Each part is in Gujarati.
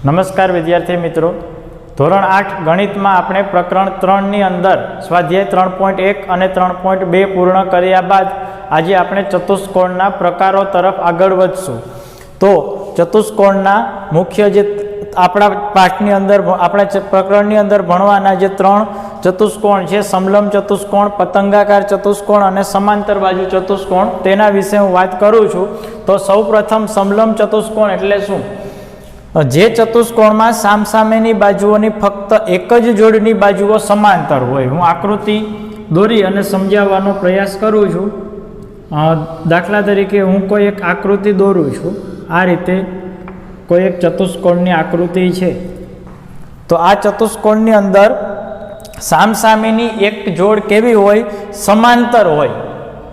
નમસ્કાર વિદ્યાર્થી મિત્રો, ધોરણ 8 ગણિતમાં આપણે પ્રકરણ 3 ની અંદર સ્વાધ્યાય 3.1 અને 3.2 પૂર્ણ કર્યા બાદ આજે આપણે ચતુષ્કોણના પ્રકારો તરફ આગળ વધશું। તો ચતુષ્કોણના મુખ્ય જે આપણા પાઠની અંદર આપણા પ્રકરણની અંદર ભણવાના જે 3 ચતુષ્કોણ છે, સમલંબ ચતુષ્કોણ, પતંગાકાર ચતુષ્કોણ અને સમાંતર બાજુ ચતુષ્કોણ, તેના વિશે હું વાત કરું છું। તો સૌપ્રથમ સમલંબ ચતુષ્કોણ એટલે શું? જે ચતુષ્કોણમાં સામસામેની બાજુઓની ફક્ત એક જ જોડની બાજુઓ સમાંતર હોય। હું આકૃતિ દોરી અને સમજાવવાનો પ્રયાસ કરું છું। દાખલા તરીકે હું કોઈ એક આકૃતિ દોરું છું। આ રીતે કોઈ એક ચતુષ્કોણની આકૃતિ છે, તો આ ચતુષ્કોણની અંદર સામસામેની એક જોડ કેવી હોય? સમાંતર હોય।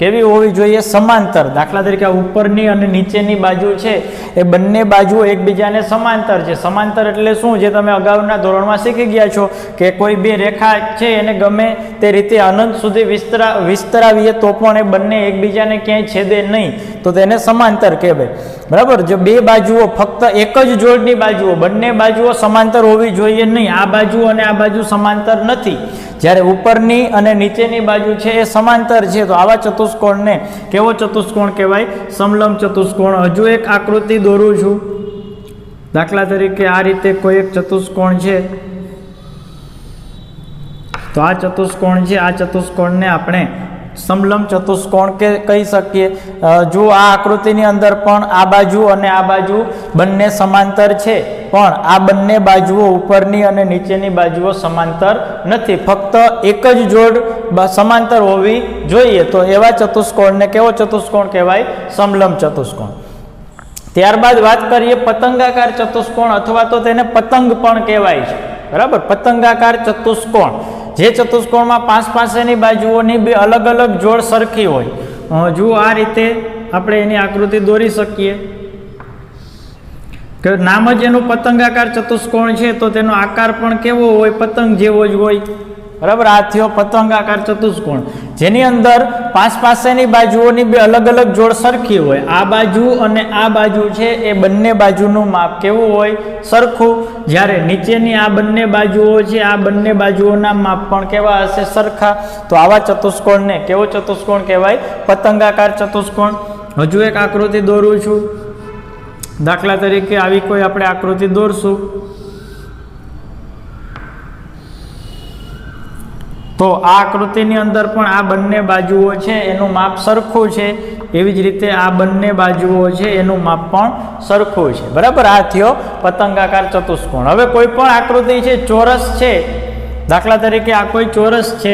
કેવી હોવી જોઈએ? સમાંતર। દાખલા તરીકે ઉપરની અને નીચેની બાજુ છે એ બંને બાજુઓ એકબીજાને સમાંતર છે। સમાંતર એટલે શું? જે તમે અગાઉના ધોરણમાં શીખી ગયા છો કે કોઈ બે રેખા છે એને ગમે તે રીતે અનંત સુધી વિસ્તરાવીએ તો પણ એ બંને એકબીજાને ક્યાંય છેદે નહીં, તો તેને સમાંતર કહેવાય, બરાબર। જો બે બાજુઓ ફક્ત એક જ જોડની બાજુઓ, બંને બાજુઓ સમાંતર હોવી જોઈએ નહીં। આ બાજુ અને આ બાજુ સમાંતર નથી, જ્યારે ઉપરની અને નીચેની બાજુ છે એ સમાંતર છે, તો આવા ચતુષ્કોણને કેવો ચતુષ્કોણ કહેવાય? સમલંબ ચતુષ્કોણ। હજુ એક આકૃતિ દોરું છું। દાખલા તરીકે આ રીતે કોઈ એક ચતુષ્કોણ છે, તો આ ચતુષ્કોણ છે, આ ચતુષ્કોણને આપણે સમલંબ ચતુષ્કોણ કહી શકીએ। જો આ આકૃતિની અંદર પણ આ બાજુ અને આ બાજુ બંને સમાંતર છે, પણ આ બંને બાજુઓ ઉપરની અને નીચેની બાજુઓ સમાંતર નથી, ફક્ત એક જ જોડ સમાંતર હોવી જોઈએ, તો એવા ચતુષ્કોણને કેવો ચતુષ્કોણ કહેવાય? સમલંબ ચતુષ્કોણ। ત્યારબાદ વાત કરીએ પતંગાકાર ચતુષ્કોણ, અથવા તો તેને પતંગ પણ કહેવાય છે, બરાબર। પતંગાકાર ચતુષ્કોણ, જે ચતુષ્કોણમાં પાસેની બાજુઓની બે અલગ અલગ જોડ સરખી હોય। જુઓ આ રીતે આપણે એની આકૃતિ દોરી શકીએ કે નામ જ એનું પતંગાકાર ચતુષ્કોણ છે, તો તેનો આકાર પણ કેવો હોય? પતંગ જેવો જ હોય, બરાબર। આ થયો પતંગાકાર ચતુષ્કોણ, જેની અંદર પાસેની બાજુઓની બે અલગ અલગ જોડ સરખી હોય। આ બાજુ અને આ બાજુ છે એ બંને બાજુનું માપ કેવું હોય? સરખું। જ્યારે નીચેની આ બંને બાજુઓ છે, આ બંને બાજુઓના માપ પણ કેવા હશે? સરખા। તો આવા ચતુષ્કોણને કેવો ચતુષ્કોણ કહેવાય? પતંગાકાર ચતુષ્કોણ। હજુ એક આકૃતિ દોરું છું। દાખલા તરીકે આવી કોઈ આપણે આકૃતિ દોરશું, તો આ આકૃતિની અંદર પણ આ બંને બાજુઓ છે એનું માપ સરખું છે, એવી જ રીતે આ બંને બાજુઓ છે એનું માપ પણ સરખું છે, બરાબર। આ થયો પતંગાકાર ચતુષ્કોણ। હવે કોઈ પણ આકૃતિ છે, ચોરસ છે, દાખલા તરીકે આ કોઈ ચોરસ છે,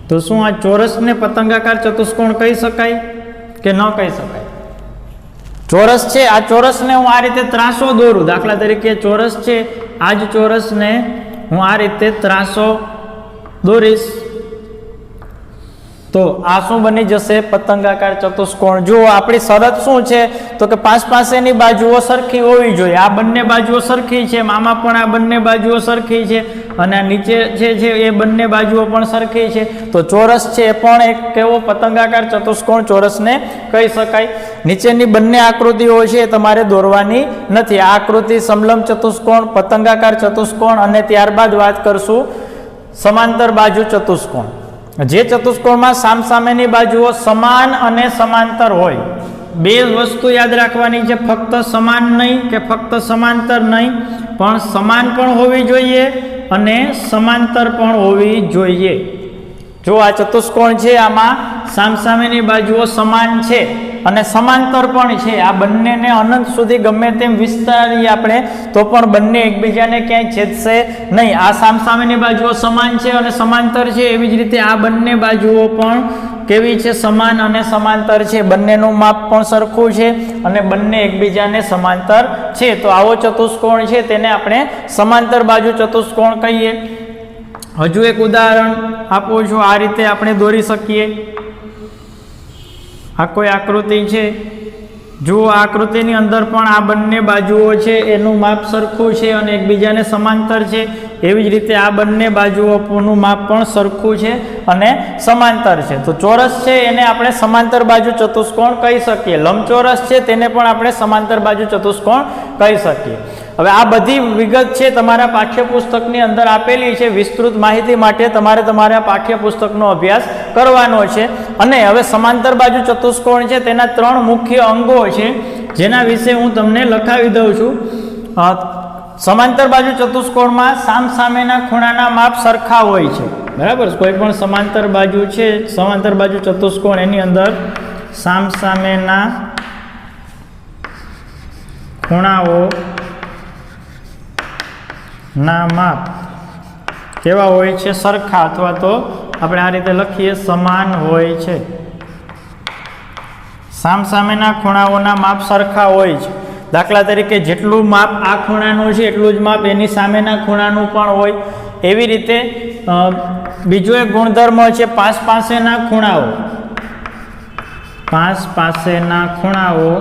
તો શું આ ચોરસને પતંગાકાર ચતુષ્કોણ કહી શકાય કે ન કહી શકાય? ચોરસ છે, આ ચોરસને હું આ રીતે ત્રાસો દોરું, દાખલા તરીકે ચોરસ છે, આ જ ચોરસને હું આ રીતે ત્રાસો દોરીશ, તો આ શું બની જશે? પતંગાકાર ચતુષ્કોણ। જો આપણી શરત શું છે? તો કે પાસેની બાજુઓ સરખી હોવી જોઈએ। આ બંને બાજુઓ સરખી છે, આમાં પણ આ બંને બાજુઓ સરખી છે, અને આ નીચે છે એ બંને બાજુઓ પણ સરખી છે, તો ચોરસ છે એ પણ એક કેવો? પતંગાકાર ચતુષ્કોણ ચોરસને કહી શકાય। નીચેની બંને આકૃતિઓ છે એ તમારે દોરવાની નથી। આ આકૃતિ સમલંબ ચતુષ્કોણ, પતંગાકાર ચતુષ્કોણ, અને ત્યારબાદ વાત કરશું સમાંતર બાજુ ચતુષ્કોણ। જે ચતુષ્કોણમાં સામસામેની બાજુઓ સમાન અને સમાંતર હોય। બે વસ્તુ યાદ રાખવાની છે, ફક્ત સમાન નહીં કે ફક્ત સમાંતર નહીં, પણ સમાન પણ હોવી જોઈએ અને સમાંતર પણ હોવી જોઈએ। જો આ ચતુષ્કોણ છે, આમાં સામસામેની બાજુઓ સમાન છે અને સમાંતર પણ છે, આ બંનેને અનંત સુધી ગમે તેમ વિસ્તારીએ આપણે તો પણ બંને એકબીજાને ક્યાંય છેદશે નહીં। આ સામસામેની બાજુઓ સમાન છે અને સમાંતર છે, એવી જ રીતે આ બંને બાજુઓ પણ કેવી છે? સમાન અને સમાંતર છે, બંનેનું માપ પણ સરખું છે અને બંને એકબીજાને સમાંતર છે, તો આવો ચતુષ્કોણ છે તેને આપણે સમાંતર બાજુ ચતુષ્કોણ કહીએ। હજુ એક ઉદાહરણ આપું છું, આ રીતે આપણે દોરી શકીએ। આ કોઈ આકૃતિ છે, જુઓ આકૃતિની અંદર પણ આ બંને બાજુઓ છે એનું માપ સરખું છે અને એકબીજાને સમાંતર છે. એવી જ રીતે આ બંને બાજુઓનું માપ પણ સરખું છે અને સમાંતર છે. તો ચોરસ છે એને આપણે સમાંતર બાજુ ચતુષ્કોણ કહી શકીએ. લંબચોરસ છે તેને પણ આપણે સમાંતર બાજુ ચતુષ્કોણ કહી શકીએ. હવે આ બધી વિગત છે તમારા પાઠ્યપુસ્તકની અંદર આપેલી છે. વિસ્તૃત માહિતી માટે તમારે તમારા પાઠ્યપુસ્તકનો અભ્યાસ કરવાનો છે. અને હવે સમાંતર બાજુ ચતુષ્કોણ છે તેના 3 મુખ્ય અંગો છે જેના વિશે હું તમને લખાવી દઉં છું. સમાંતર બાજુ ચતુષ્કોણમાં સામસામેના ખૂણાના માપ સરખા હોય છે. બરાબર, કોઈ પણ સમાંતર બાજુ છે, સમાંતર બાજુ ચતુષ્કોણ એની અંદર સામસામેના ખૂણાઓ ના માપ કેવા હોય છે? સરખા, અથવા તો આપણે આ રીતે લખીએ સમાન હોય છે. સામસામેના ખૂણાઓના માપ સરખા હોય છે. દાખલા તરીકે જેટલું માપ આ ખૂણાનું છે એટલું જ માપ એની સામેના ખૂણાનું પણ હોય. એવી રીતે બીજો એક ગુણધર્મ છે પાસ પાસેના ખૂણાઓ. પાસ પાસેના ખૂણાઓ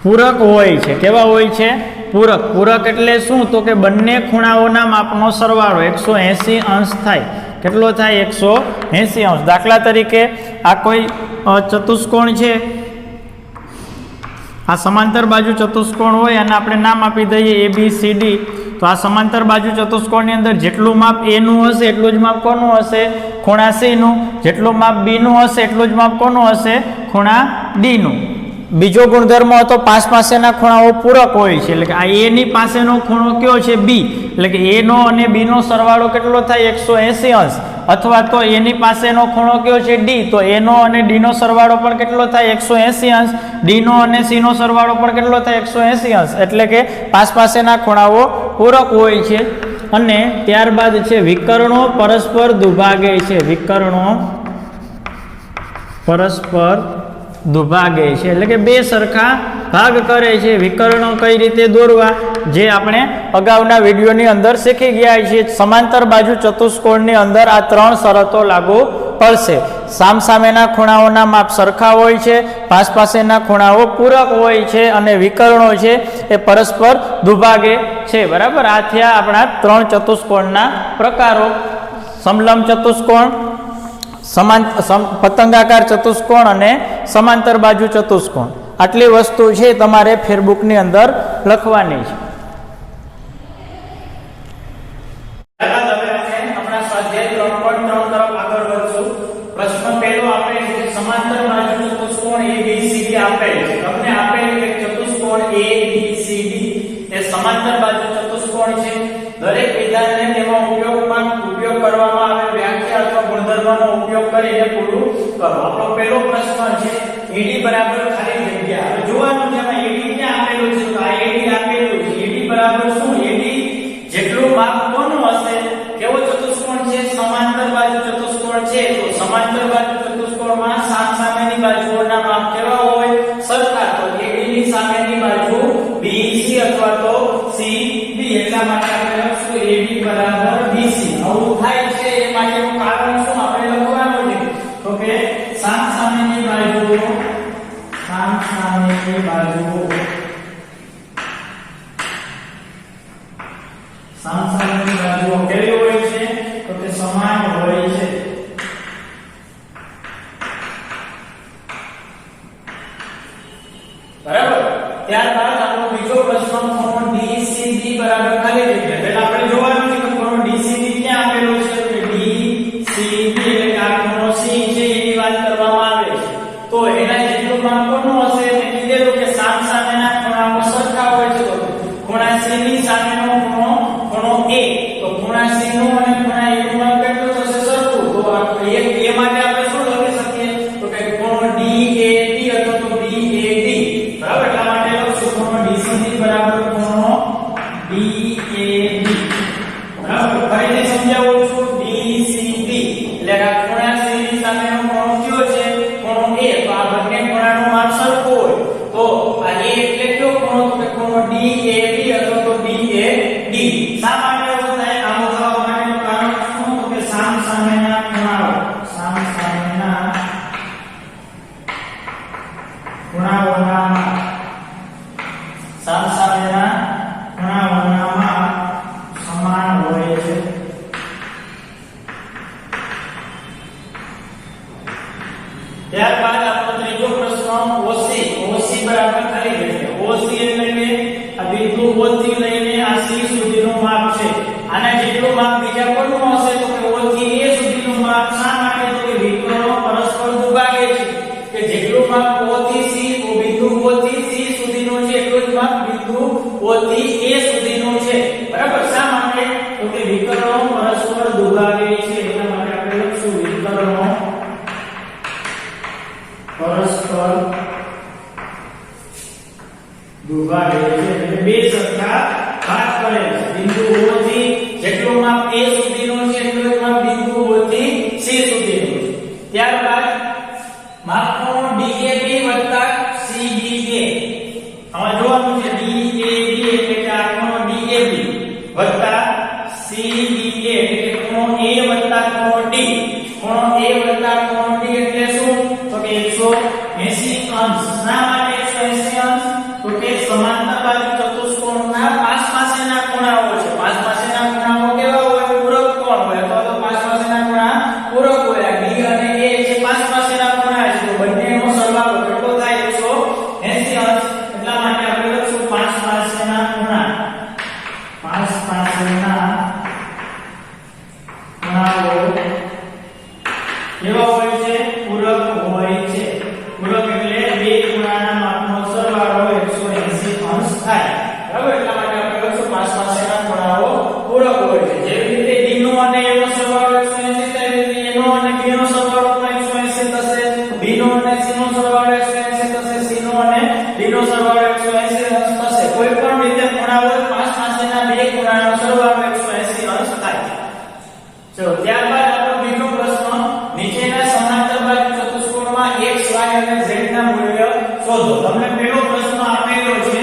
પૂરક હોય છે. કેવા હોય છે? પૂરક. પૂરક એટલે શું? તો કે બંને ખૂણાઓના માપનો સરવાળો 180 અંશ થાય. કેટલો થાય? 180 અંશ. દાખલા તરીકે આ કોઈ ચતુષ્કોણ છે, આ સમાંતર બાજુ ચતુષ્કોણ હોય અને આપણે નામ આપી દઈએ ABCD. તો આ સમાંતર બાજુ ચતુષ્કોણની અંદર જેટલું માપ A નું હશે એટલું જ માપ કોનું હશે? ખૂણા C નું. જેટલું માપ B નું હશે એટલું જ માપ કોનું હશે? ખૂણા D નું. બીજો ગુણધર્મ હતો પાસ પાસેના ખૂણાઓ પૂરક હોય છે. એટલે કે આ A ની પાસેનો ખૂણો કયો છે? B. એટલે કે A નો અને B નો સરવાળો કેટલો થાય? 180 અંશ. અથવા તો A ની પાસેનો ખૂણો કયો છે? D. તો A નો અને D નો સરવાળો પણ કેટલો થાય? 180 અંશ. D નો અને C નો સરવાળો પણ કેટલો થાય? 180 અંશ. એટલે કે પાસ પાસેના ખૂણાઓ પૂરક હોય છે. અને ત્યારબાદ છે વિકર્ણો પરસ્પર દુભાગે છે. વિકર્ણો પરસ્પર દુભાગે છે, એટલે કે બે સરખા ભાગ કરે છે. વિકર્ણો કઈ રીતે દોરવા, જે આપણે અગાઉના વિડીયોની અંદર શીખી ગયા છીએ. સમાંતર બાજુ ચતુષ્કોણની અંદર આ 3 શરતો લાગુ પડશે. સામસામેના ખૂણાઓના માપ સરખા હોય છે, પાસ પાસેના ખૂણાઓ પૂરક હોય છે અને વિકર્ણો છે એ પરસ્પર દુભાગે છે. બરાબર, આ થયા આપણા 3 ચતુષ્કોણના પ્રકારો. સમલંબ ચતુષ્કોણ, પતંગાકાર ચતુષ્કોણ અને સમાંતર બાજુ ચતુષ્કોણ. આટલી વસ્તુ છે તમારે ફેરબુકની અંદર લખવાની છે. પ્રશ્ન પહેલો આપેલ છે સમાંતર બાજુ ચતુષ્કોણ ABCD આપેલ છે. તમને આપેલ છે ચતુષ્કોણ ABCD એ સમાંતર બાજુ ચતુષ્કોણ છે. દરેક વિધાનને તેમાં ઉપયોગ કરવામાં આવે વ્યાખ્યા અથવા ગુણધર્મનો ઉપયોગ કરીને પૂરું કરો. આપણો પહેલો પ્રશ્ન છે AD બરાબર ખાલી જગ્યા. હવે જોવાનું છે આમાં AD ક્યાં આપેલું છે? તો આ AD આપેલું છે. AD બરાબર શું? AD જેટલું માપ કોનું હશે? કેવો ચતુષ્કોણ છે? સમાંતર બાજુ ચતુષ્કોણ છે. તો સમાંતર બાજુ ચતુષ્કોણમાં સામસામેની બાજુઓના માપ કેવા હોય? સરખા. તો AD ની સામેની બાજુ BC અથવા તો CB. એટલા માટે આપણે લખશું AD બરાબર BC. આવું થાય છે એ માટેનું કારણ શું આપણે લખવાનું છે? તો કે સામસામેની બાજુઓ કેવી હોય છે? તો કે સમાન હોય છે. બરાબર. ત્યારબાદ આપણો બીજો પ્રશ્ન કોણ DCB બરાબર ખાલી જગ્યા. પહેલા આપણે જોવાનું છે કે કોણ DCB ક્યાં આપેલો છે? કે DCB એટલે કે આ ખૂણો C છે એની વાત કરવામાં આવે છે. તો એના જેટલું માપ કોનું હશે? મેં કીધેલું કે સામસામેના ખૂણાઓ સરખા હોય છે. તો ખૂણા C ની સામેનો ખૂણો A. તો ખૂણા C નું અને ખૂણા A નું માપ કેટલું થશે? સરખું. તો આ A માટે આપણે શું લખી શકીએ? તો કે ખૂણો DAD અથવા તો BAD. બરાબર. એટલા માટે લખશું ખૂણો DCB બરાબર ખૂણો DAD. બરાબર. ફરીથી સમજાવું છું DCB એટલે ખૂણાઓના સામસામેના ખૂણાઓનામાં સમાન હોય છે. ત્યારબાદ આપણો ત્રીજો પ્રશ્ન OC બરાબર કરી દઈએ. OC એટલે કે આ બિંદુ O થી લઈને આ C સુધીનું માપ છે. આના જેટલું માપ બીજા કોઈનું હશે તો કે O થી A સુધીનું માપ. શા માટે? તો કે વિકર્ણો પરસ્પર દુભાગે છે કે જેટલું માપ O થી C બિંદુ O થી C સુધીનું છે એટલું જ માપ બિંદુ O થી A સુધીનું છે. બરાબર. શા માટે? તો કે વિકર્ણો પરસ્પર દુભાગે છે એટલા માટે આપણે લખશું વિકર્ણો પરસ્પર દુભાગે છે એટલે બે સરખા ભાગ કરે છે. બિંદુ O થી જેટલું માપ A સુધીનું છે એટલું જ માપ બિંદુ O થી C સુધીનું છે. ત્યારબાદ માપખૂણો DAB વત્તા CBA. હવે જોવાનું છે DAB એટલે કે આ ખૂણો DAB વત્તા CBA એટલે કે ખૂણો A વત્તા ખૂણો D. ખૂણો A વત્તા ખૂણો D એટલે શું? તો કે 180 અંશ. શા માટે 180 અંશ? તો કે સમાંતર બાજુ ચતુષ્કોણના પાસ પાસેના ખૂણાઓ છે. પાસ પાસેના ખૂણાઓ કેવા હોય? પૂરક કોણ હોય અથવા તો પાસ પાસેના ખૂણા પૂરક હોય. D અને A જે પાસ પાસેના ખૂણા છે તો બંનેનો સરવાળો કેટલો થાય? 180 અંશ. એટલા માટે આપણે લખશું પાસ પાસેના ખૂણા. પાસ પાસેના ખૂણાઓ કેવા હોય છે? પૂરક હોય છે. પૂરક એટલે બે ખૂણાના માપનો સરવાળો 180 અંશ થાય. બરાબર. એટલા માટે આપણે લખશું પાસ પાસેના ખૂણાઓ પૂરક હોય છે. જેવી રીતે D નો અને A નો સરવાળો 180 થાય તેવી રીતે A નો અને B નો સરવાળો પણ 180 થશે. B નો અને C નો સરવાળો 180 થશે. C નો અને D નો સરવાળો 180 અંશ થશે. કોઈ પણ રીતે ખૂણાઓ પાસ પાસેના બે ખૂણાનો સરવાળો 180 અંશ થાય. ચલો ત્યારબાદ આપણો બીજો પ્રશ્ન નીચેના સમાંતર બાજુ ચતુષ્કોણમાં x y અને z ના મૂલ્ય શોધો. તમને પહેલો પ્રશ્ન આપેલો છે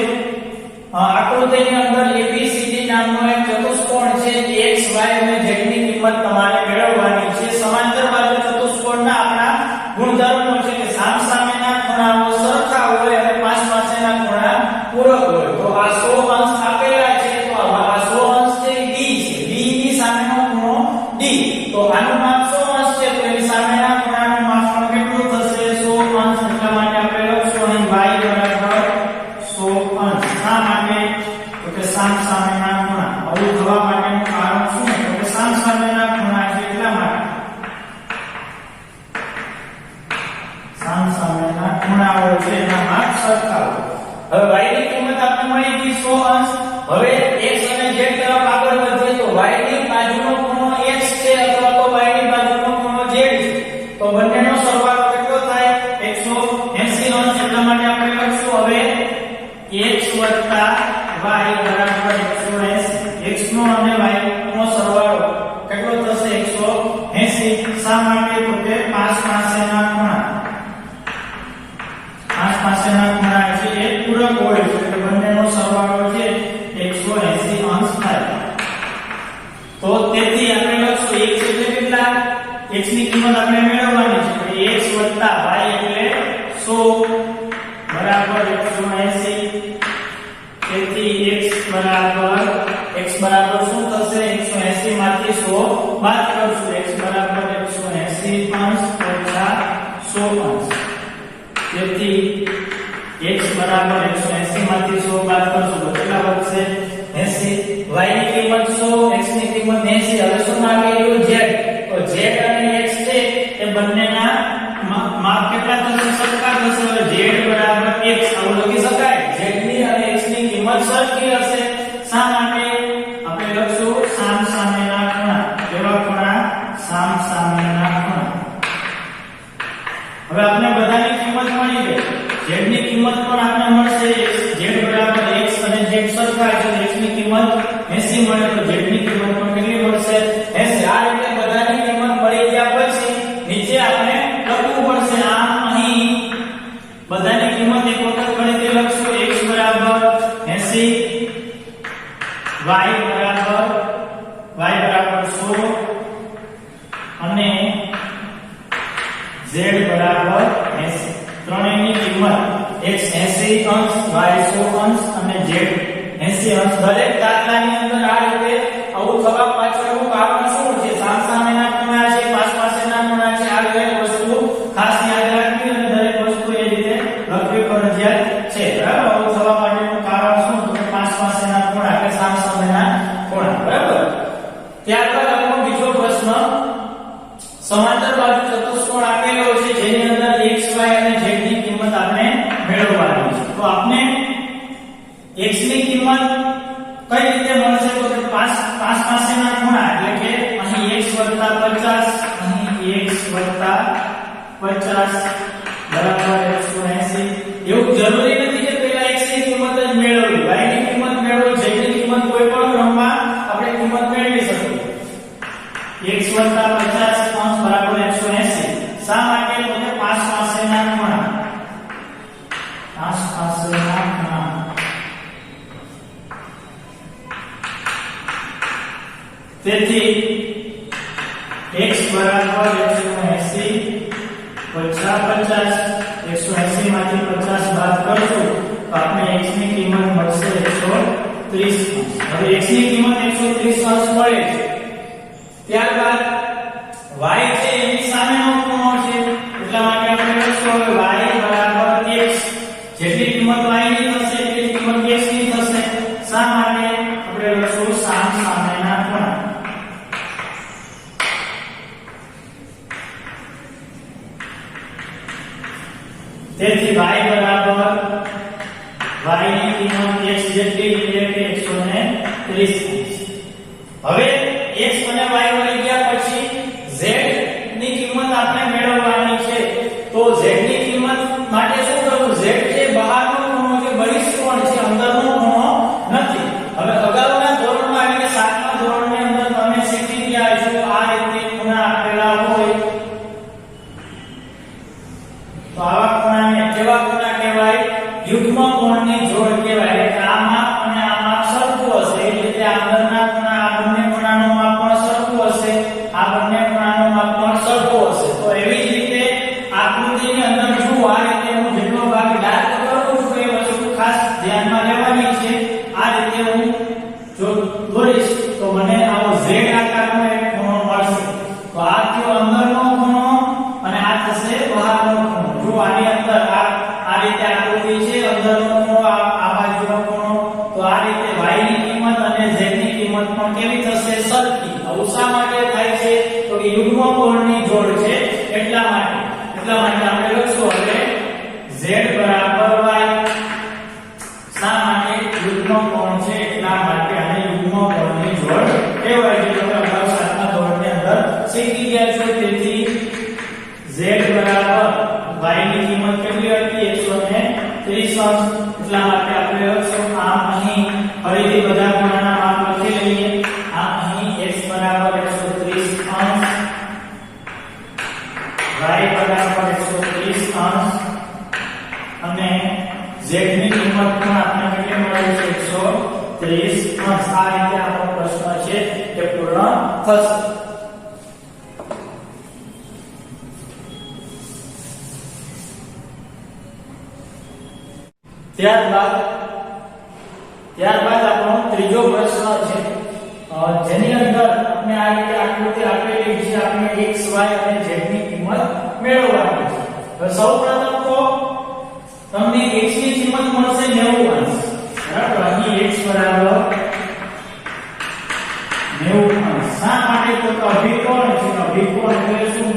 આકૃતિની અંદર ABCD નામનો એક ચતુષ્કોણ છે. x y અને z ની કિંમત તમારે મેળવવાની છે. સમાંતર બાજુ ચતુષ્કોણના આપણા ગુણધર્મો છે કે સામસામેના ખૂણાઓ સરખા હોય અને પાસ પાસેના ખૂણા પૂરક હોય. તો આ 100 અંશ આપેલા છે તો આ 100 અંશ છે D છે. D ની સામેનો ખૂણો D. તો આનું માપ 100 અંશ છે તો એની સામેના ખૂણાનું માપ પણ કેટલું થશે? 100 અંશ. એટલા માટે આપણે લખશું અહીં y બરાબર 100 અંશ. શા માટે? તો કે સામસામેના ખૂણા. આવું થવા માટેનું કારણ શું? તો કે સામસામેના ખૂણા છે એટલા માટે. સામસામેના ખૂણાઓ છે એના માપ સરખા હોય. હવે y ની કિંમત આપણે મળી ગઈ 100 અંશ. હવે x અને z તરફ આગળ વધીએ તો y ની બાજુનો ખૂણો x છે અથવા તો y ની બાજુનો ખૂણો z છે. તો બંનેનો સરવાળો કેટલો થાય? 180 અંશ. એટલા માટે આપણે લખશું હવે x y બરાબર 180. x નો અને y નો સરવાળો કેટલો થશે? 180. શા માટે? તો કે પાસ પાસેના ખૂણા. પાસ પાસેના ખૂણા છે એ પૂરક હોય છે એટલે બંનેનો સરવાળો છે 180 અંશ થાય. તો તેથી આપણે લખશું x એટલે કેટલા? x ની કિંમત આપણે મેળવવાની છે. x y એટલે 100 બરાબર 180. તેથી x બરાબર શું થશે? 180 માંથી 100 બાદ કરશું. x બરાબર 180 અંશ ઓછા 100 અંશ. તેથી x બરાબર 180 માંથી 100 બાદ કરશું તો કેટલા વધશે? 80. y ની કિંમત 100, x ની કિંમત 80. હવે શું માંગી રહ્યું? z. તો z અને x છે એ બંનેના માપ કેટલા થશે? સરખા થશે. હવે z બરાબર x આવું લખી શકાય. z ની અને x ની કિંમત સરખી હશે. શા માટે? આપણે લખશું સામસામેના ખૂણા. કેવા ખૂણા? સામસામેના ખૂણા. હવે આપણે બધાની કિંમત મળી ગઈ. z ની કિંમત પણ આપણે મળશે. z બરાબર x અને z સરખા છે. x ની કિંમત 80 મળે તો z ની કિંમત પણ કેટલી મળશે? 80. આ રીતે બધાની કિંમત મળી ગયા પછી નીચે આપણે લખવું પડશે. આ અહીં બધાની કિંમત એક વખત ફરીથી લખશું. x બરાબર 80, y બરાબર 100 અને z બરાબર 80. ત્રણેયની કિંમત x 80 અંશ, y 100 અંશ અને z 80 અંશ. દરેક દાખલાની અંદર આ રીતે આવું થવા પાછળનું કારણ શું છે? સામસામેના ખૂણા છે, પાસપાસેના ખૂણા છે. આ દરેક વસ્તુ ખાસ યાદ રાખવી અને દરેક વસ્તુ એ રીતે લખવી ફરજિયાત છે. બરાબર? આવું થવા માટેનું કારણ શું? તો પાસપાસેના ખૂણા કે સામસામેના ખૂણા. બરાબર? ત્યારબાદ આપણો બીજો પ્રશ્ન, સમાંતર બાજુ ચતુષ્કોણ આપેલો છે જેની અંદર x y અને z ની કિંમત આપણે મેળવવાની છે. તો આપણે x ની કિંમત કઈ રીતે મળશે? તો કે પાસપાસેના ખૂણા એટલે કે અહીં x 50, અહીં x 50 બરાબર 180. એવું જરૂરી નથી કે પહેલા x ની કિંમત જ મેળવવી, y ની કિંમત મેળવવી, z ની કિંમત કોઈ પણ ક્રમમાં આપણે કિંમત મેળવી શકીએ. x 50 અંશ બરાબર 180. શા માટે? તો કે પાસપાસેના ખૂણા, પાસપાસેના ખૂણા. તેથી x બરાબર 180, 50 180 માંથી 50 બાદ કરશું તો આપણે x ની કિંમત મળશે 130 અંશ. હવે x ની કિંમત 130 અંશ મળે છે. ત્યારબાદ y છે એની સામેનો ખૂણો છે એટલા માટે આપણે લખશું હવે y બરાબર x. જેટલી કિંમત y ની થશે એટલી કિંમત x ની થશે. શા માટે? આપણે લખશું સામસામેના ખૂણા. તેથી y બરાબર y ની કિંમત x જેટલી એટલે કે 130. હવે x અને y મળી ગયા પછી z ની કિંમત આપણે મેળવવાની છે. તો z ની કિંમત માટે શું કરવું? z છે બહારનો ખૂણો છે, બહિષ્કોણ છે, અંદરનો ખૂણો નથી. હવે અગાઉના ધોરણમાં એટલે 7મા ધોરણની અંદર તમે શીખી ગયા છો આ રીતે ખૂણા આપેલા હોય તો આવા ખૂણાને કેવા ખૂણા કહેવાય? યુગ્મ કોણની જોડ કહેવાય. એટલે આ માપ અને આ માપ સરખું હશે એટલે આ અંદરના ખૂણા આ બંને ખૂણાનું માપ પણ સરખું હશે, આ બંને ખૂણાનું માપ પણ સરખું હશે. તો એવી જ રીતે આકૃતિની અંદર જો આ રીતે હું જેટલો ભાગ ડાર્ક કરું છું એ વસ્તુ ખાસ ધ્યાનમાં લેવાની છે. આ રીતે હું જો દોરીશ તો મને આવો z આકારનો એક ખૂણો મળશે. તો આ થયો અંદરનો ખૂણો અને આ થશે બહારનો ખૂણો. જો આની અંદર આ રીતે આકૃતિ છે, અંદરનો ખૂણો આ બાજુનો ખૂણો. તો આ રીતે y ની કિંમત અને z ની કિંમત પણ કેવી થશે? સરખી. આવું શા માટે થાય છે? તો કે યુગ્મ કોણની જોડ છે એટલા માટે. એટલા માટે આપણે લખશું હવે z બરાબર y. શા માટે? યુગ્મ કોણ છે એટલા માટે આને યુગ્મ કોણની જોડ કહેવાય છે. તમે અગાઉ 7મા ધોરણની અંદર શીખી ગયા છો. તેથી z બરાબર y ની કિંમત કેટલી હતી? 130 અંશ. એટલા માટે આપણે લખશું આમ અહીં ફરીથી બધા ખૂણાના માપ લખી લઈએ. આમ અહીં x બરાબર 130 અંશ, y બરાબર 130 અંશ અને z ની કિંમત પણ આપણે કેટલી મળી છે? 130 અંશ. આ રીતે આપણો પ્રશ્ન છે તે પૂર્ણ થશે. ત્યારબાદ આપણો ત્રીજો પ્રશ્ન છે જેની અંદર આપણે આ રીતે આકૃતિ આપેલી છે. આપણે x y અને z ની કિંમત મેળવવાની છે. તો સૌપ્રથમ તો તમને x ની કિંમત મળશે 90 અંશ. બરાબર? અહીં x બરાબર 90 અંશ. શા માટે? તો અભિકોણ છે. અભિકોણ એટલે શું?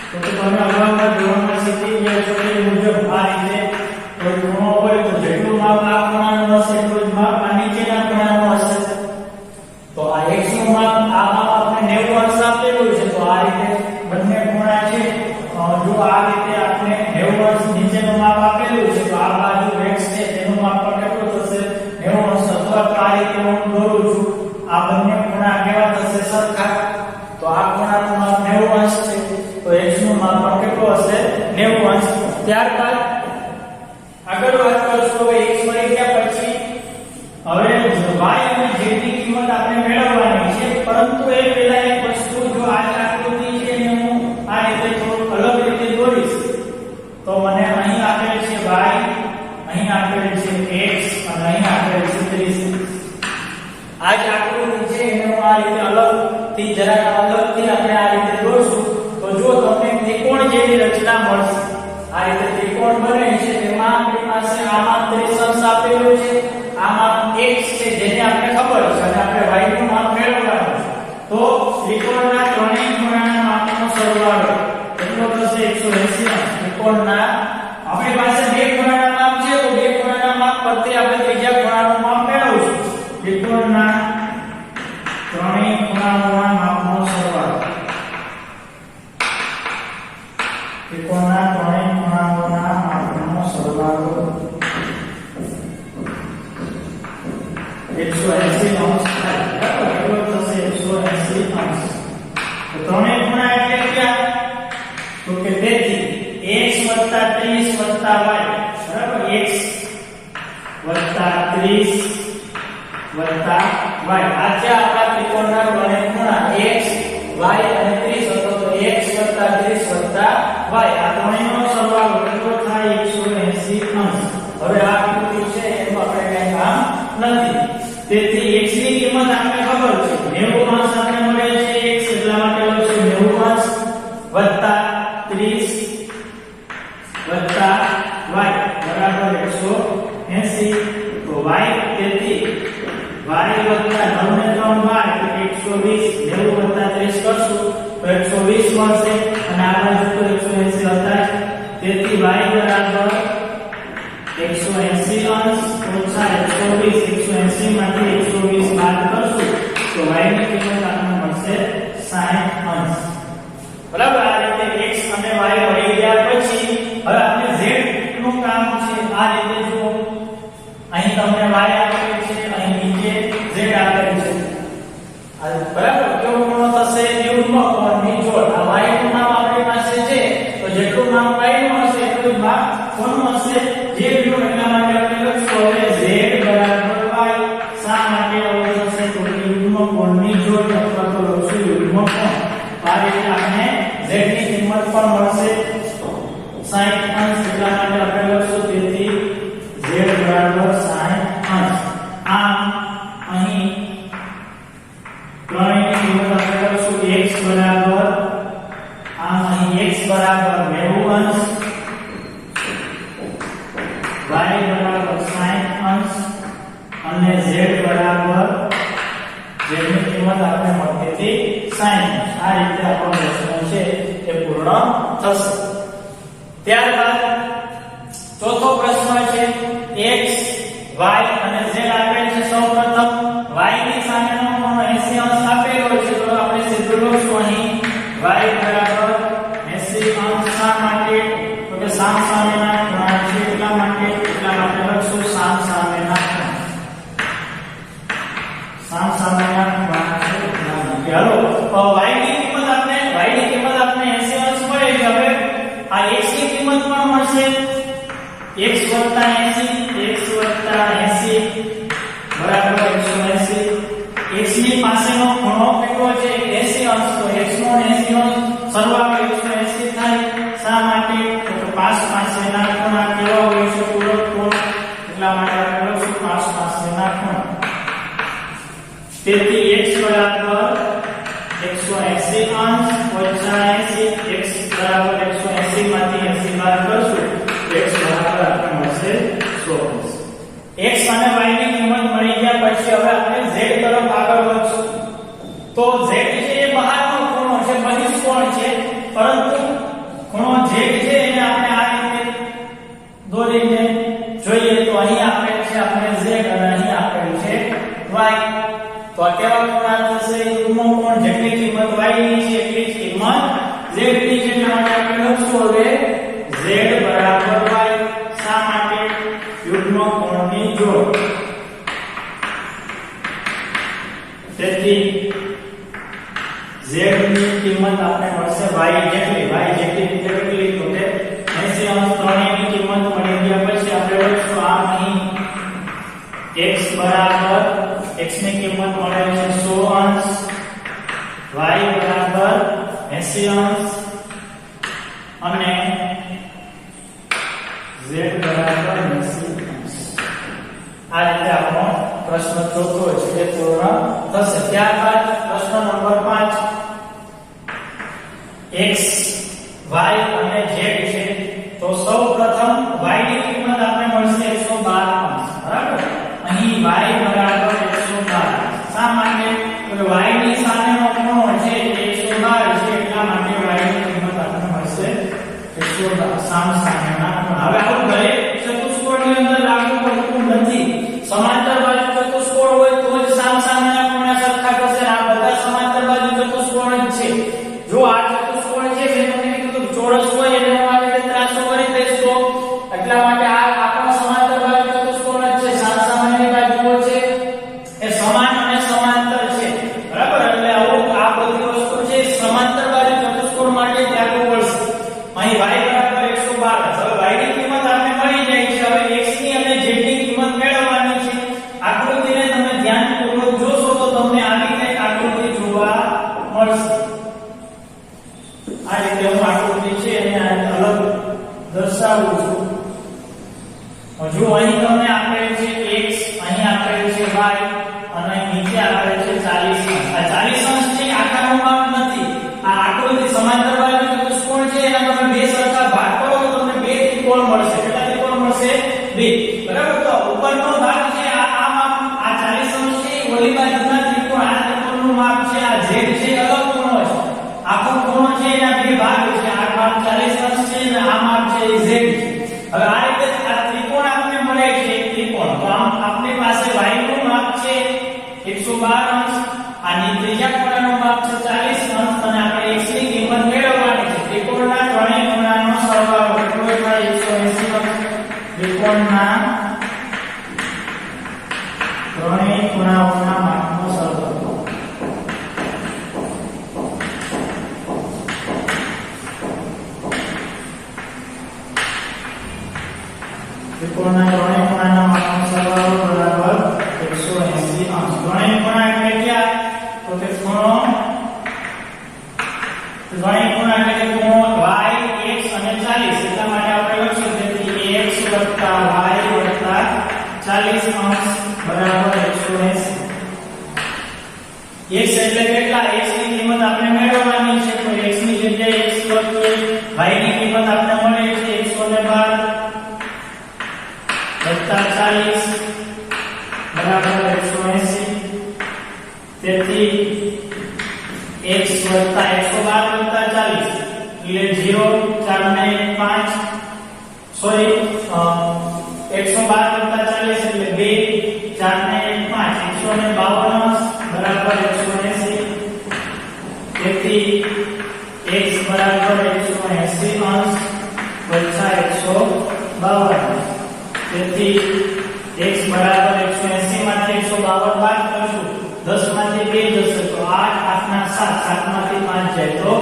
તો તમે અગાઉના ધોરણમાં શીખી ગયા છો એ મુજબ આ રીતે કોઈ ખૂણો હોય તો જેટલું માપ આ ખૂણાનું હશે એટલું જ માપ આ નીચેના ખૂણાનું હશે. તો આ x નું માપ આ માપ આપણે 90 અંશ આપેલું છે. તો આ રીતે બંને ખૂણા છે. જો આ રીતે આપણે 90 અંશ નીચેનું માપ આપેલું છે તો આ બાજુ x છે તેનું માપ પણ કેટલું થશે? 90 અંશ. અથવા તો આ રીતે હું દોરું છું. આ બંને ખૂણા કેવા થશે? સરખા. તો આ ખૂણાનું માપ 90 અંશ છે તો x નું માપ પણ કેટલું હશે? 90 અંશ. ત્યારબાદ આગળ વાત કરશું હવે x મળી ગયા પછી હવે y અને z ની કિંમત આપણે મેળવવાની છે. પરંતુ એ પહેલા એક વસ્તુ, જો આ આકૃતિ છે એને હું આ રીતે થોડું અલગ રીતે દોરીશ તો મને અહીં આપેલ છે y અહીં આપેલ છે x અને અહીં આપેલ છે 30. આ જ આકૃતિ છે એને હું આ રીતે અલગથી જરા અલગથી આપણે આ રીતે દોરશું તો જો તમને ત્રિકોણ જેવી રચના મળશે. આ રીતે ત્રિકોણ બને છે તેમાં આપણી પાસે આમાં 30 આપેલું છે, આમાં x છે જેને આપણે ખબર છે અને આપણે y નું માપ મેળવવાનું છે. તો ત્રિકોણના ત્રણેય ખૂણાના માપનો સરવાળો કેટલો થશે? 180. ત્રિકોણના આપણી પાસે બે ખૂણાના માપ છે તો બે ખૂણાના માપ પરથી આપણે ત્રીજા ખૂણાનું માપ મેળવશું. ત્રિકોણના ત્રણેય ખૂણાના માપનો સરવાળો, ત્રિકોણના ત્રણેય ખૂણાના માપનો સરવાળો 180 અંશ થાય. બરાબર? કેટલો થશે? 180 અંશ. તો ત્રણેય ખૂણા એટલે ક્યાં? તો કે તેથી x + 30 + y. બરાબર? x + 30 + y. આ છે આપણા ત્રિકોણના ત્રણેય ખૂણા x, y અને 30 હતો તો x + 30 + y. આ ત્રણેયનો સરવાળો કેટલો થાય? 180 અંશ. હવે આ આકૃતિ છે એમાં આપણે કઈ કામ નથી. તેથી x ની કિંમત આપણે ખબર છે 90 અંશ આપણે મળે છે x એટલા માટે લખશું 90 અંશ વત્તા 30 વત્તા y બરાબર 180. તો y તેથી y વત્તા 9 ને 3 12 એટલે 120. 90 વત્તા 30 કરશું તો 120 મળશે અને આ બાજુ તો 180 હતા. તેથી y બરાબર 180 અંશ ઓછા 120. 180 માંથી 120 બાદ કરશું તો y ની કિંમત આપણને મળશે 60 અંશ. બરાબર? આ રીતે x અને y મળી ગયા પછી હવે આપણે z નું કામ છે. આ રીતે જુઓ, અહીં તમને y આપેલ છે, અહીં નીચે z આપેલ છે. આ બરાબર કેવો કોણ થશે? યુગ્મ કોણની જોડ. આ y નું નામ આપણી પાસે છે તો જેટલું નામ y નું હશે એટલું જ માપ કોણનું હશે. જે વિડિયો એટલા માટે આપણે લખશું હવે z બરાબર y. શા માટે આવું થશે? તો યુગ્મ કોણની જોડ અથવા તો લખશું યુગ્મ કોણ. આ રીતે આપણે z ની કિંમત પણ મળશે 60 અંશ. એટલા માટે આપણે લખશું તેથી z બરાબર 60 અંશ. આમ અહીં ત્રણેયની કિંમત આપણે લખશું x બરાબર અહીં x બરાબર 90 અંશ, y બરાબર 60 અંશ અને z બરાબર જેની કિંમત આપણે મળતી હતી 60 અંશ. આ રીતે આપણો પ્રશ્ન છે એ પૂર્ણ થશે. ત્યારબાદ ચોથો પ્રશ્ન છે x, y અને z આપેલ છે. સૌપ્રથમ y ની સામેનો ખૂણો 80 અંશ આપેલો છે તો આપણે સીધું લખશું અહીં y બરાબર 80 અંશ. શા માટે? તો કે સામેના ખૂણા છે એટલા માટે લખશું સામેના ખૂણા. સામેના ખૂણા છે એટલા માટે. હાલો y ની કિંમત આપણે 80 અંશ મળે છે. હવે આ x ની કિંમત પણ મળશે x + 80 બરાબર 180. x ની પાસેનો ખૂણો કેટલો છે? 80 અંશ. તો x નો 80 અંશ સરવાળો 180 થાય. શા માટે? તો પાસ પાસેના ખૂણા કેવા હોય છે? પૂરક કોણ. એટલા માટે આપણે લખશું પાસ પાસેના ખૂણા. તેથી x બરાબર 180 અંશ ઓછા 80. x બરાબર 180 માંથી 80 બાદ કરશું તો x બરાબર આપણને મળશે 100 અંશ. x અને y ની કિંમત મળી ગયા પછી હવે આપણે z તરફ આગળ વધશું. તો z છે એ બહારનો ખૂણો છે, બહિષ્કોણ છે, પરંતુ ખૂણો z છે એને આપણે આ રીતે દોરીને જોઈએ તો અહીં આપેલ છે આપણે z અને અહીં આપેલ છે y. તો આ કેવા ખૂણા થશે? યુગ્મ કોણ. જેટલી કિંમત y ની છે એટલી જ કિંમત z ની છે. એટલા માટે આપણે લખશું હવે z બરાબર y. શા માટે? યુગ્મ કોણની જોડ. તેથી z ની કિંમત આપણે મળશે y જેટલી. y જેટલી રીતે કેટલી? તો કે 80 અંશ. ત્રણેયની કિંમત મળી ગયા પછી આપણે લખશું આમ અહીં x બરાબર x ની કિંમત મળે છે 100 અંશ, y બરાબર 80 અંશ અને z બરાબર 80 અંશ. આ રીતે આપણો પ્રશ્ન ચોથો છે એ પૂર્ણ થશે. ત્યારબાદ પ્રશ્ન નંબર 5 x y અને z છે. તો સૌપ્રથમ y ની કિંમત આપણે મળશે 112 બરાબર. અહીં y બરાબર 112. શા માટે? તો y ની સામેનો ખૂણો છે 112 છે, એટલા માટે y ની કિંમત આપણને મળશે 112 સામેના ખૂણા. હવે આવું દરેક ચતુષ્કોણની અંદર લાગુ પડતું નથી. સમાંતર બાજુ ચતુષ્કોણ હોય તો જ સામેના ખૂણા સરખા થશે. આ બધા સમાંતર બાજુ ચતુષ્કોણ જ છે. જો આ ચતુષ્કોણ છે જે તમને કીધું ચોરસ હોય એને હું આ રીતે ત્રાસો કરી દઈશ તો એટલા માટે આ આપણો સમાંતર બાજુ ચતુષ્કોણ જ છે. સામેની બાજુઓ છે એ સમાન અને સમાંતર છે બરાબર. એટલે આવું આ બધી વસ્તુ છે સમાંતર બાજુ ચતુષ્કોણ માટે જ લાગુ પડશે. અહીં y બરાબર 112. હવે y ની કિંમત આપણે મળી જાય છે. હવે x ની અને z ની કિંમત મેળવવાની છે. આકૃતિને તમે ધ્યાનપૂર્વક જોશો તો તમને આવી કંઈક આકૃતિ જોવા મળશે. આ રીતે હું આકૃતિ છે એને અલગ દર્શાવું છું. જો અહીં તમને આપેલ છે x, અહીં આપેલ છે y અને નીચે આપેલ છે 40 અંશ. આ 40 અંશ છે આખાનું માપ નથી. આ આકૃતિ સમાંતર બાજુ ચતુષ્કોણ છે એના તમે બે સરખા ભાગ કરો તો તમને બે ત્રિકોણ મળશે. કેટલા ત્રિકોણ મળશે? બે બરાબર. તો ઉપરનો ભાગ છે આ માપ આ 40 અંશ છે ઓલી બાજુના ત્રિકોણ આ ત્રિકોણનું માપ છે. આ z છે અલગ ખૂણો છે. આખો ખૂણો છે એના બે ભાગ છે. આ ભાગ 40 અંશ છે અને આ માપ છે એ z છે. હવે આ રીતે આ ત્રિકોણ આપણને મળે છે એક ત્રિકોણ. તો આમ આપણી પાસે y નું માપ છે 112 અંશ, આની ત્રીજા ખૂણાનું માપ છે 40 અંશ અને આપણે x ની કિંમત મેળવવાની છે. ત્રિકોણના ત્રણેય ખૂણાનો સરવાળો કેટલો થાય? 180 અંશ. ત્રિકોણના ત્રણેય ખૂણાઓના માપનો સરવાળો. ત્રિકોણના ત્રણેય ખૂણાના માપનો સરવાળો બરાબર 180 અંશ. ત્રણેય ખૂણા એટલે ક્યાં? તો કે ખૂણો ત્રણેય ખૂણા એટલે કે ખૂણો y, x અને 40. એટલા માટે આપણે લખીશું કે x + y + 40 અંશ બરાબર 180. x એટલે કેટલા? x ની કિંમત આપણે મેળવવાની છે. તો x ની જગ્યાએ x લખીએ. y ની કિંમત આપણે મળે છે 112 + 40 બરાબર 180. તેથી x + 112 + 40 એટલે 0 4 ને 5 સોરી 112 + 40 એટલે 2 4 ને 5 152 બરાબર 180. તેથી x બરાબર 180 અંશ વત્તા 152. તેથી x બરાબર 180 માંથી 152 બાદ કરશું. 10 માંથી 2 જશે તો 8 8 ના 7 7 માંથી 5 જાય તો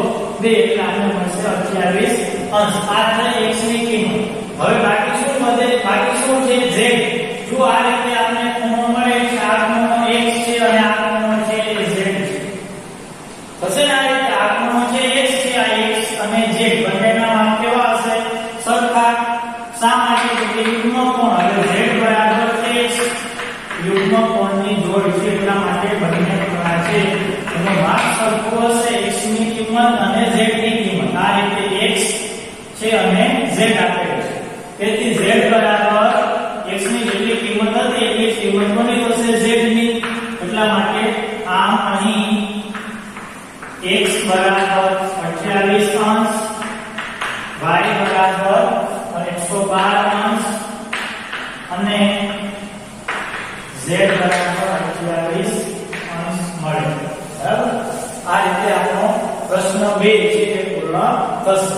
2 એટલે આપણને મળશે 28 અંશ. આ થઈ x ની કિંમત. હવે બાકી શું વધે? બાકી શું છે? z. જો આ રીતે આપણે ખૂણો મળે છે, આ ખૂણો x છે અને આ ખૂણો છે એ z છે. પછી આ રીતે આ ખૂણો છે x છે, આ x અને z બંનેના માપ કેવા હશે? સરખા. શા માટે? કે યુગ્મ કોણ. હવે z બરાબર x યુગ્મ કોણની જોડ છે એટલા માટે બંને ખૂણા છે એનો માપ સરખું હશે. x ની કિંમત અને z ની કિંમત આ રીતે x છે અને z આપેલ છે. તેથી z બરાબર x ની જેટલી કિંમત હતી એટલી કિંમત કોની થશે? z ની. એટલા માટે આમ અહીં x બરાબર 28 અંશ, y બરાબર 112 અંશ અને z બરાબર 28 અંશ મળે. બરાબર. આ રીતે આપણો પ્રશ્ન 2 છે એ પૂર્ણ થશે.